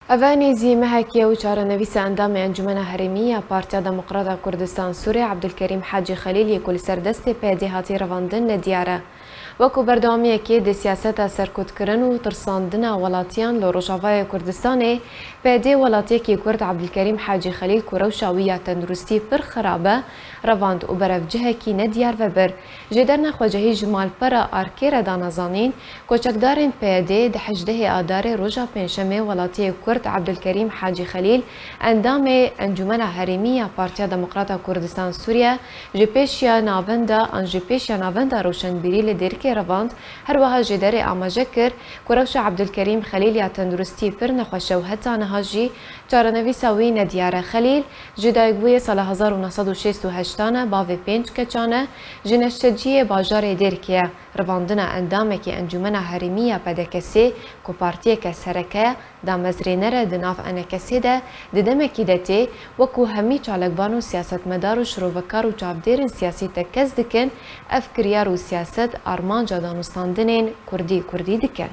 أفاني زي مهكية وشارة نویس اندام انجمن هرمیه پارتیا دموکرات کردستان سوریه عبدالکریم حاجی خلیل یکل سردست پیدی هاتی رواندن لدیاره وکو بردامیه که دی سیاست سرکوت کرن و ترساندن ولاتیان لروجاوای کردستانه پیدی ولاتی که کرد عبدالکریم حاجی خلیل کروشاویه تندرستی پر خرابه رواند و برف جهه کی ندیار و بر جدرن خوجهی جمال پر آرکیر دانزانین کوچکدارین پیدی ده حجده آدار روجا پنشمه ولاتی کرد عبدالکریم حاجی خلیل اندام انجمن هرمیه پارتیا دموکرات کردستان سوریه جپیشیا ناوندا روشنبیری لدرک رواند هر وها جدار آماجه کر کروش عبدالکریم خلیل یا تندرستی پر نخوشه و حتی نهاجی چارنویساوی ندیار خلیل جدایگوی سال 1968 باوی 5 کچانه جنشتجی باجار درکیه رواندن اندامه که انجمن هرمیه پدکسی کو پارتیه که سرکه دامزرینر دناف انکسی ده ددمکی دتی وکو همی چالکبان و سیاست مدار و شروفکار و چابدیر سیاسی تکز دکن افکریار و سیاست آرمان جادانستاندنین کردی دکن